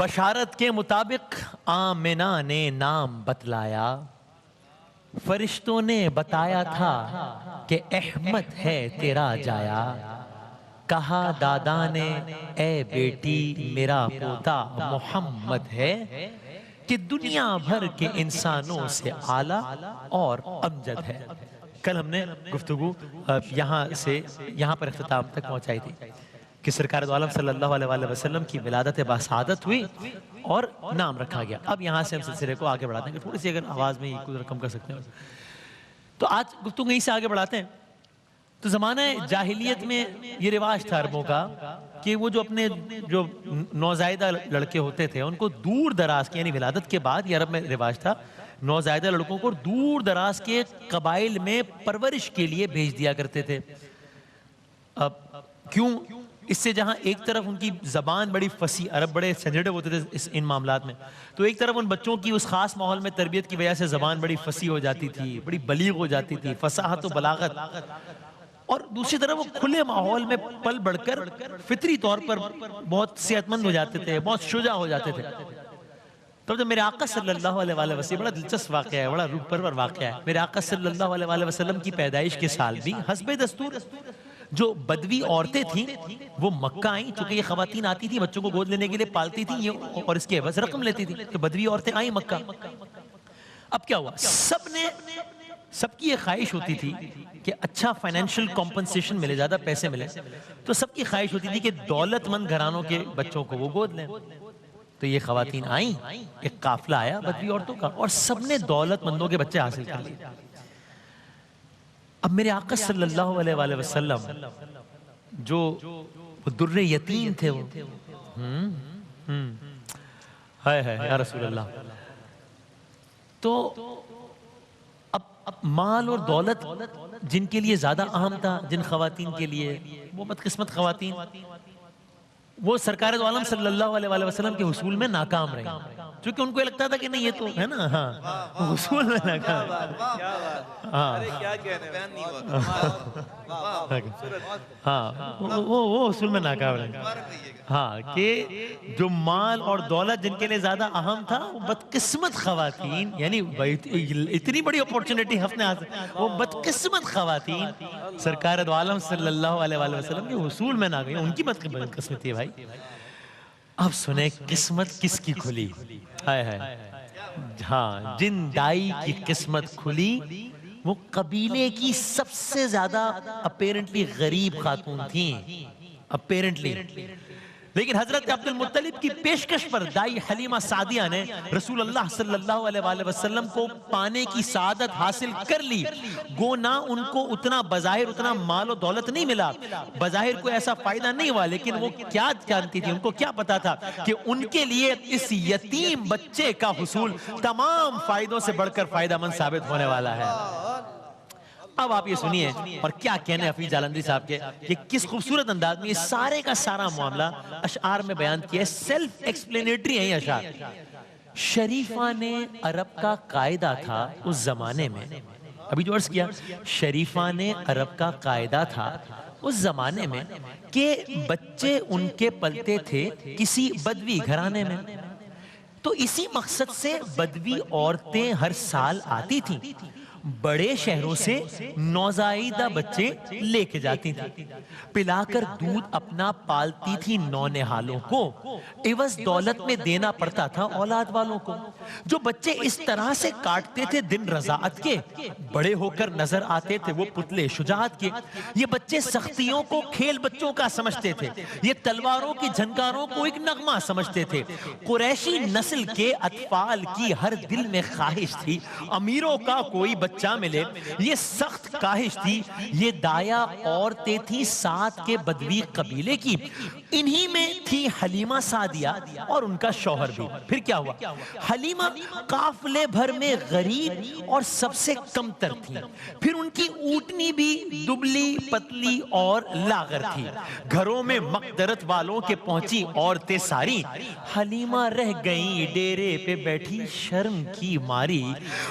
بشارت کے مطابق آمنہ نے نام بتلایا، فرشتوں نے بتایا تھا کہ احمد ہے تیرا جایا، کہا دادا نے اے بیٹی میرا پوتا محمد ہے، کہ دنیا بھر کے انسانوں سے اعلیٰ اور امجد ہے۔ کل ہم نے گفتگو یہاں پر اختتام تک پہنچائی تھی کہ سرکار دو عالم صلی اللہ علیہ وسلم کی ولادت باسعادت ہوئی اور نام رکھا گیا۔ اب یہاں سے ہم سلسلے کو آگے بڑھاتے ہیں، تھوڑی سی اگر آواز میں کچھ رقم کر سکتے ہیں تو آج گفتگو یہیں سے آگے بڑھاتے ہیں۔ تو زمانہ جاہلیت میں یہ رواج تھا عربوں کا کہ وہ جو نوزائیدہ لڑکے ہوتے تھے ان کو دور دراز کے، یعنی ولادت کے بعد یہ عرب میں رواج تھا، نوزائیدہ لڑکوں کو دور دراز کے قبائل میں پرورش کے لیے بھیج دیا کرتے تھے۔ اب کیوں؟ اس سے جہاں ایک طرف ان کی زبان بڑی فصیح، عرب بڑے سینسیٹیو ہوتے تھے ان معاملات میں، تو ایک طرف ان بچوں کی اس خاص ماحول میں تربیت کی وجہ سے زبان بڑی فصیح ہو جاتی تھی، بڑی بلیغ ہو جاتی تھی، فصاحت و بلاغت، اور دوسری طرف وہ کھلے ماحول میں پل بڑھ کر فطری طور پر بہت صحت مند ہو جاتے تھے، بہت شجاع ہو جاتے تھے۔ تو جب میرے آقا صلی اللہ علیہ وسلم، بڑا دلچسپ واقعہ ہے، بڑا روح پرور واقعہ ہے، میرے آقا صلی اللہ علیہ وسلم کی پیدائش کے سال بھی حسب دستور جو بدوی عورتیں تھیں وہ مکہ آئیں، چونکہ یہ خواتین آتی تھیں بچوں کو گود لینے کے لیے، پالتی تھیں اور اس کے عوض رقم لیتی تھیں، تو بدوی عورتیں آئیں مکہ۔ اب کیا ہوا؟ سب کی یہ خواہش ہوتی تھی کہ اچھا فائنینشل کمپنسیشن ملے، زیادہ پیسے ملے، تو سب کی خواہش ہوتی تھی کہ دولت مند گھرانوں کے بچوں کو وہ گود لیں۔ تو یہ خواتین آئیں، ایک قافلہ آیا بدوی عورتوں کا، اور سب نے دولت مندوں کے بچے حاصل کر لیے۔ اب میرے آقا صلی اللہ علیہ وسلم جو در یتیم تھے، وہ ہائے یا رسول اللہ، تو اب مال اور دولت جن کے لیے زیادہ اہم تھا، جن خواتین کے لیے، وہ بدقسمت خواتین وہ سرکار دو عالم صلی اللہ علیہ وسلم کے حصول میں ناکام رہی، چونکہ ان کو یہ لگتا تھا کہ نہیں یہ تو ہے نا، ہاں حصول میں ناکام، ہاں وہ حصول میں ناکام رہی، ہاں کہ جو مال اور دولت جن کے لیے زیادہ اہم تھا وہ بدقسمت خواتین، یعنی اتنی بڑی اپورچنٹی ہفنے حاصل، وہ بدقسمت خواتین سرکار دو عالم صلی اللہ علیہ وسلم کے حصول میں نہ گئی، ان کی بدقسمتی ہے بھائی۔ اب سنیں قسمت کس کی کھلی، ہاں جن دائی کی قسمت کھلی وہ قبیلے کی سب سے زیادہ اپیرنٹلی غریب خاتون تھیں، اپیرنٹلی، لیکن حضرت عبد المطلب کی پیشکش پر دائی حلیمہ سعدیہ نے رسول اللہ صلی اللہ علیہ وسلم کو پانے کی سعادت حاصل کر لی، گو نہ ان کو اتنا بظاہر اتنا مال و دولت نہیں ملا، بظاہر کوئی ایسا فائدہ نہیں ہوا، لیکن وہ کیا جانتی تھی، ان کو کیا پتا تھا کہ ان کے لیے اس یتیم بچے کا حصول تمام فائدوں سے بڑھ کر فائدہ مند ثابت ہونے والا ہے۔ اب آپ یہ سنیے اور کیا کہنے حفیظ جالندھری صاحب کے کہ کس خوبصورت انداز میں یہ سارے کا سارا معاملہ اشعار میں بیان کیا ہے، سیلف ایکسپلینیٹری ہیں یہ اشعار۔ شریفہ نے عرب کا قاعدہ تھا اس زمانے میں، ابھی جو عرض کیا، شریفہ نے عرب کا قاعدہ تھا اس زمانے میں کہ بچے ان کے پلتے تھے کسی بدوی گھرانے میں، تو اسی مقصد سے بدوی عورتیں ہر سال آتی تھیں، بڑے شہروں سے نوزائیدہ بچے لے کے جاتی تھی، پلا کر دودھ اپنا پالتی تھی نونہالوں کو، عوض دولت میں دینا پڑتا تھا اولاد والوں کو، جو بچے اس طرح سے کاٹتے تھے دن رضاعت کے، بڑے ہو کر نظر آتے تھے وہ پتلے شجاعت کے۔ یہ بچے سختیوں کو کھیل بچوں کا سمجھتے تھے، یہ تلواروں کی جھنکاروں کو ایک نغمہ سمجھتے تھے۔ قریشی نسل کے اطفال کی ہر دل میں خواہش تھی امیروں کا کوئی بچہ ملے، یہ سخت کاہش تھی، یہ دایا عورتیں تھی ساتھ کے بدوی قبیلے کی، انہی میں تھی حلیمہ سعدیہ اور ان کا شوہر بھی۔ پھر کیا ہوا؟ حلیمہ قافلے بھر میں غریب اور سب سے کم تر تھی، پھر ان کی اونٹنی بھی دبلی پتلی اور لاغر تھی، گھروں میں مقدرت والوں کے پہنچی عورتیں ساری، حلیمہ رہ گئیں ڈیرے پہ بیٹھی شرم کی ماری،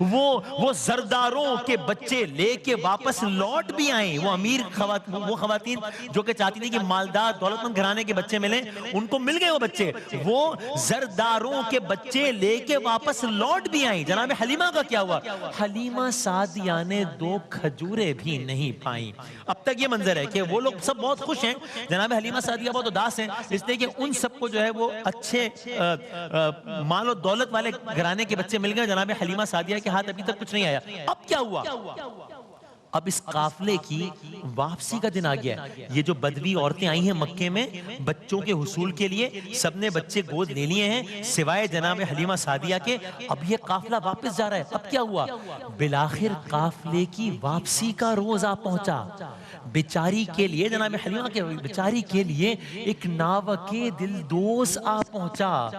وہ زرداروں کے بچے لے کے واپس لوٹ بھی آئیں، وہ امیر وہ خواتین جو کہ چاہتی تھی کہ مالدار دولت مند گھرانے کے بچے ملے, ان کو مل گئے وہ بچے, وہ زرداروں کے بچے لے کے واپس لوٹ بھی آئیں. جناب حلیمہ کا کیا ہوا؟ حلیمہ سعدیہ نے 2 کھجوریں بھی نہیں پائیں. اب تک یہ منظر ہے کہ وہ لوگ سب بہت خوش ہیں, جناب حلیمہ سعدیہ بہت اداس ہیں, اس لیے کہ ان سب کو جو ہے وہ اچھے مال و دولت والے گھرانے کے بچے مل گئے, جناب حلیمہ سعدیہ کے ہاتھ ابھی تک کچھ نہیں آیا. اب کیا ہوا؟ اب اس قافلے کی واپسی کا دن آ گیا. یہ جو بدوی عورتیں آئی ہیں مکے میں بچوں کے حصول کے لیے, سب نے بچے گود لے لیے ہیں سوائے جناب حلیمہ سعدیہ کے. اب یہ قافلہ واپس جا رہا ہے. اب کیا ہوا؟ بالآخر قافلے کی واپسی کا روز آ پہنچا. بیچاری کے لیے, جناب حلیمہ کے بیچاری کے لیے ایک ناوک دل دوست آ پہنچا.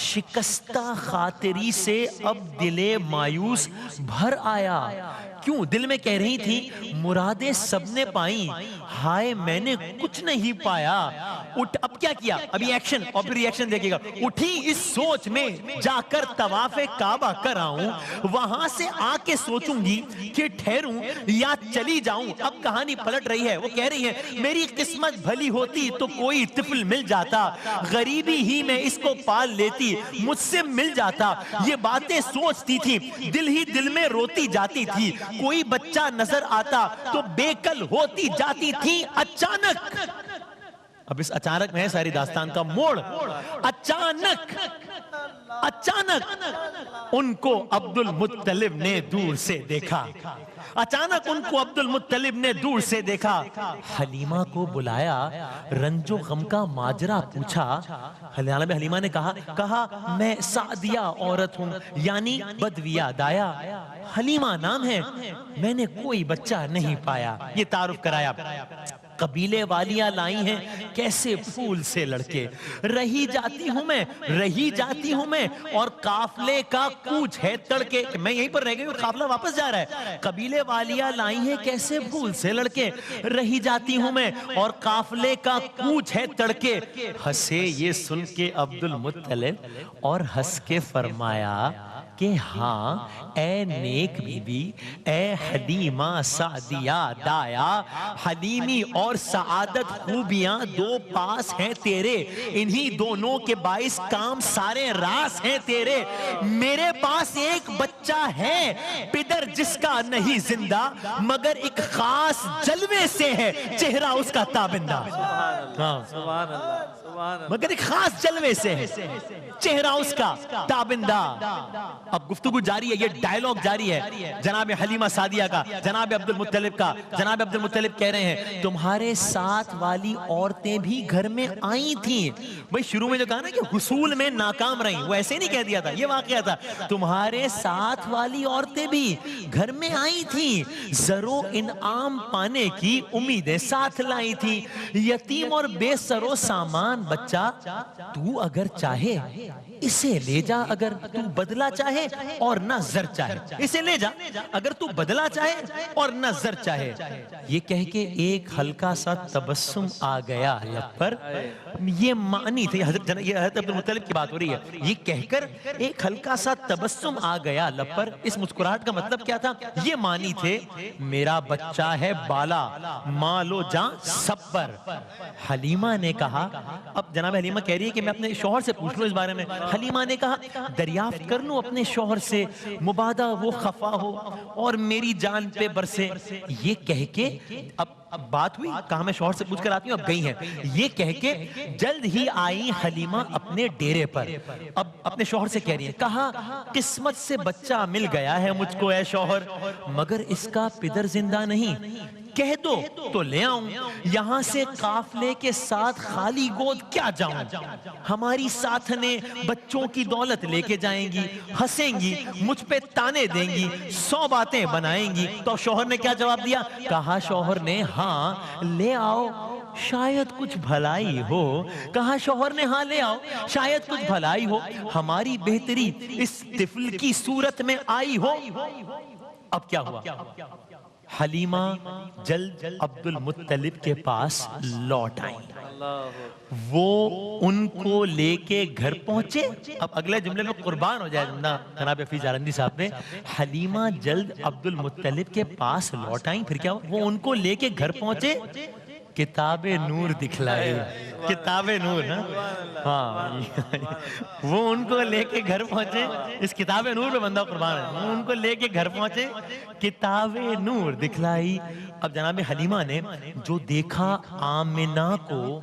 شکستہ خاطری سے اب دل مایوس بھر آیا. کیوں؟ دل میں کہہ رہی تھی مرادیں سب نے پائیں, ہائے میں نے کچھ نہیں پایا. اب کیا کیا؟ ابھی ایکشن, اور پھر ریئیکشن دیکھیے گا. اٹھی اس سوچ میں جا کر طواف کعبہ کراؤں, وہاں سے آ کے سوچوں گی کہ ٹھہروں یا چلی جاؤں. اب کہانی پلٹ رہی ہے. وہ کہہ رہی ہے میری قسمت بھلی ہوتی تو کوئی طفل مل جاتا, غریبی ہی میں اس کو پال لیتی, مجھ سے مل جاتا. یہ باتیں سوچتی تھی, دل ہی دل میں روتی جاتی تھی. کوئی بچہ نظر آتا تو بے کل ہوتی جاتی تھی. اچانک, اب اس اچانک میں ہے ساری داستان کا موڑ, اچانک ان کو عبد المطلب نے دور سے دیکھا. اچانک ان کو عبد المطلب نے دور سے دیکھا. حلیمہ کو بلایا, رنج و غم کا ماجرا پوچھا. حلیمہ نے کہا میں سعدیہ عورت ہوں, یعنی بدویہ دایا. حلیمہ نام ہے, میں نے کوئی بچہ نہیں پایا. یہ تعارف کرایا. قبیلے والیاں لائی ہیں کیسے پھول سے لڑکے, رہی جاتی ہوں میں اور قافلے کا کوچ ہے تڑکے. میں یہیں پر رہ گئی ہوں, قافلہ واپس جا رہا ہے. قبیلے والیاں لائی ہیں کیسے پھول سے لڑکے, رہی جاتی ہوں میں اور قافلے کا کوچ ہے تڑکے. ہنسے یہ سن کے عبد المطلب اور ہنس کے فرمایا کہ ہاں اے نیک بی بی, اے حلیمہ سعدیہ دایا, حلیمی اور سعادت خوبیاں 2 پاس ہیں تیرے, انہی دونوں کے باعث کام سارے راس ہیں تیرے. میرے پاس ایک بچہ ہے پدر جس کا نہیں زندہ, مگر ایک خاص جلوے سے ہے چہرہ اس کا تابندہ. مگر ایک خاص جلوے سے ہے چہرہ اس کا تابندہ. اب گفتگو جاری ہے, یہ ڈائیلاگ جاری ہے جناب حلیمہ سعدیہ کا, جناب عبد المطلب کا. جناب عبد المطلب کہہ رہے ہیں تمہارے ساتھ والی عورتیں بھی گھر میں آئی تھیں. بھئی شروع میں جو کہا نا کہ حصول میں ناکام رہیں, وہ ایسے نہیں کہہ دیا تھا, یہ واقعہ تھا. تمہارے ساتھ والی عورتیں بھی گھر میں آئی تھیں, زر و انعام پانے کی امیدیں ساتھ لائی تھیں. یتیم اور بے سر و سامان بچہ تو اگر چاہے اسے لے جا, اگر تو بدلا چاہے اور نہ زر چاہے. اسے لے جا اگر تو بدلا چاہے اور نہ زر چاہے. یہ کہہ کے ایک ہلکا سا تبسم آ گیا لب پر. یہ معنی تھی, حضرت عبد المطلب کی بات ہو رہی ہے, یہ کہہ کر ایک ہلکا سا تبسم آ گیا لب پر. اس مسکراہٹ کا مطلب کیا تھا؟ یہ معنی تھے میرا بچہ ہے بالا, مال و جان سب پر. حلیمہ نے کہا, اب جناب حلیمہ کہہ رہی ہے کہ میں اپنے شوہر سے پوچھ لوں اس بارے میں. حلیمہ نے کہا دریافت کر لوں اپنے شوہر سے, مبادہ وہ خفا ہو اور میری جان پہ برسے. یہ کہہ کے اب بات ہوئی, کہا میں شوہر سے پوچھ کر آتی ہوں, اب گئی ہیں. یہ کہہ کے جلد ہی آئی حلیمہ اپنے ڈیرے پر. اب اپنے شوہر سے کہہ رہی ہیں, کہا قسمت سے بچہ مل گیا ہے مجھ کو اے شوہر, مگر اس کا پدر زندہ نہیں. کہہ دو تو لے آؤں, یہاں سے قافلے کے ساتھ خالی گود کیا جاؤں. ہماری ساتھنے بچوں کی دولت لے کے جائیں گی, ہنسیں گی, مجھ پہ تانے دیں گی, 100 باتیں بنائیں گی. تو شوہر نے کیا جواب دیا؟ کہا شوہر نے ہاں لے آؤ شاید کچھ بھلائی ہو. کہا شوہر نے ہاں لے آؤ شاید کچھ بھلائی ہو, ہماری بہتری اس طفل کی صورت میں آئی ہو. اب کیا ہوا؟ حلیمہ جلد عبد المطلب کے پاس لوٹ آئیں. وہ ان کو لے کے گھر پہنچے. اب اگلے جملے میں قربان ہو جائے جناب حفیظ جالندی صاحب نے. حلیمہ جلد عبد المطلب کے پاس لوٹ آئیں. پھر کیا ہوا؟ وہ ان کو لے کے گھر پہنچے, کتاب نور دکھلائے. کتاب نور نا، ہاں وہ ان کو لے کے گھر پہنچے، اس کتاب نور پہ بندہ قربان ہے، وہ ان کو لے کے گھر پہنچے، کتاب نور دکھلائی۔ اب جناب حلیمہ نے جو دیکھا آمنہ کو،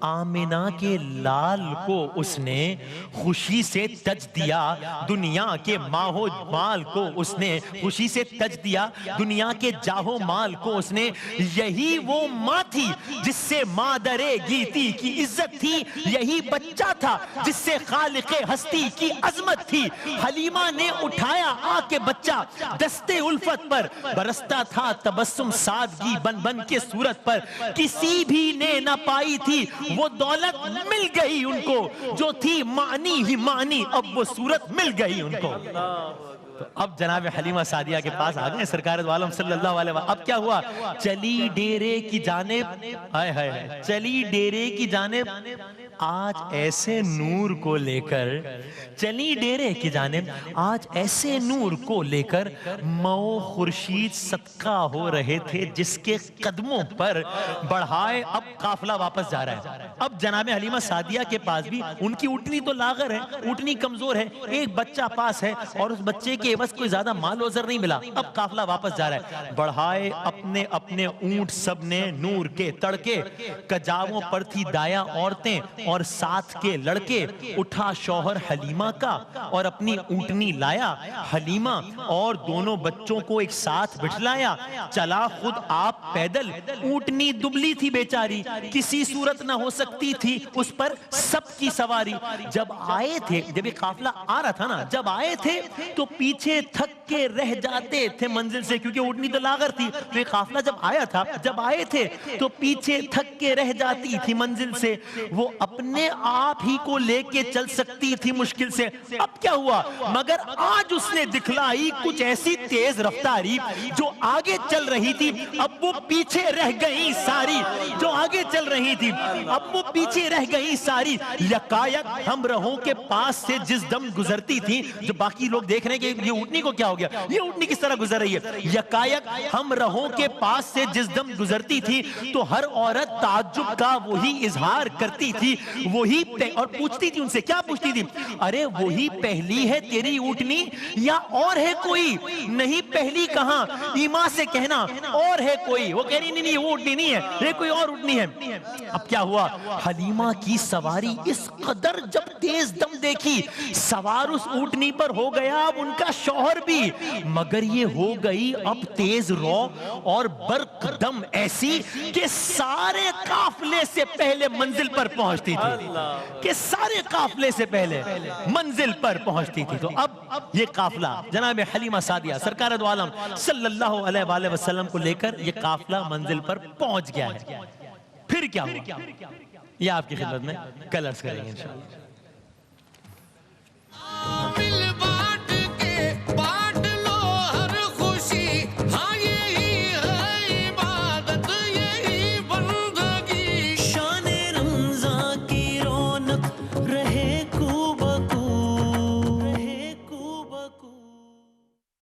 آمنہ کے لال کو اس نے خوشی سے تج دیا، دنیا کے ماہو مال کو اس نے خوشی سے تج دیا، دنیا کے جاہو مال کو اس نے، یہی وہ ماں تھی جس سے مادر گیتی کی عزت تھی، یہی بچہ تھا جس سے خالق ہستی کی عظمت تھی۔ حلیمہ نے اٹھایا آ کے بچہ دستے الفت پر، برستا تھا تبسم سادگی بن بن کے صورت پر، کسی بھی نے نہ پائی تھی وہ دولت، مل گئی ان کو جو تھی معنی ہی معنی، اب وہ صورت مل گئی ان کو۔ تو اب جناب حلیمہ سعدیہ کے پاس آ گئے سرکار دو عالم صلی اللہ علیہ وسلم۔ اب کیا ہوا؟ چلی ڈیرے کی جانب، ہائے ہائے چلی ڈیرے کی جانب، آج ایسے نور کو لے کر، چلی ڈیرے کی جانب آج ایسے نور کو لے کر، مئو خورشید صدقہ ہو رہے تھے جس کے قدموں پر بڑھائے اب قافلہ واپس جا رہا ہے۔ اب جناب حلیمہ سعدیہ کے پاس بھی ان کی اٹھنی تو لاغر ہے، اٹھنی کمزور ہے، ایک بچہ پاس ہے اور اس بچے کے عوض کوئی زیادہ مال و زر نہیں ملا، اب قافلہ واپس جا رہا ہے۔ بڑھائے اپنے اپنے اونٹ سب نے نور کے تڑکے، کجاووں پر تھی دایا عورتیں اور ساتھ کے لڑکے، اٹھا شوہر حلیمہ کا اور اپنی اونٹنی لایا، حلیمہ اور دونوں بچوں کو ایک ساتھ بٹھلایا، چلا خود آپ پیدل، اونٹنی دبلی تھی بیچاری، کسی صورت نہ ہو سکتی تھی اس پر سب کی سواری۔ جب آئے تھے، جب یہ قافلہ آ رہا تھا نا، جب آئے تھے تو پیچھے تھک کے رہ جاتے تھے منزل سے، کیونکہ اونٹنی تو لاغر تھی، تو یہ قافلہ جب آیا تھا، جب آئے تھے تو پیچھے تھک کے رہ جاتی تھی منزل سے، وہ اپنے آپ ہی کو لے کے چل سکتی تھی مشکل سے۔ اب کیا ہوا؟ مگر آج اس نے دکھلائی کچھ ایسی تیز رفتاری، جو آگے چل رہی تھی اب وہ پیچھے رہ گئی ساری، جو آگے چل رہی تھی اب وہ پیچھے رہ گئی ساری، یکایک ہم رہوں کے پاس سے جس دم گزرتی تھی، جو باقی لوگ دیکھ رہے ہیں کہ یہ اونٹنی کو کیا ہو گیا، یہ اونٹنی کس طرح گزر رہی ہے، یکایک ہم رہوں کے پاس سے جس دم گزرتی تھی تو ہر عورت تعجب کا وہی اظہار کرتی تھی، وہی اور پوچھتی تھی ان سے، کیا پوچھتی تھی؟ ارے وہی پہلی ہے تیری اونٹنی یا اور ہے کوئی؟ نہیں پہلی کہاں، ایما سے کہنا اور ہے کوئی، وہ کہہ رہی نہیں وہ اونٹنی نہیں ہے، یہ کوئی اور اونٹنی ہے۔ اب کیا ہوا؟ حلیمہ کی سواری اس قدر جب تیز دم دیکھی، سوار اس اونٹنی پر ہو گیا اب ان کا شوہر بھی، مگر یہ ہو گئی اب تیز رو اور برق دم ایسی کہ سارے قافلے سے پہلے منزل پر پہنچتی تھی، کہ سارے قافلے سے پہلے منزل پر پہنچتی تھی۔ تو اب یہ قافلہ جناب حلیمہ سعدیہ سرکار دو عالم صلی اللہ علیہ وآلہ وسلم کو لے کر یہ قافلہ منزل پر پہنچ گیا ہے۔ پھر کیا ہوا یہ آپ کی خدمت میں کل عرض کریں گے انشاءاللہ۔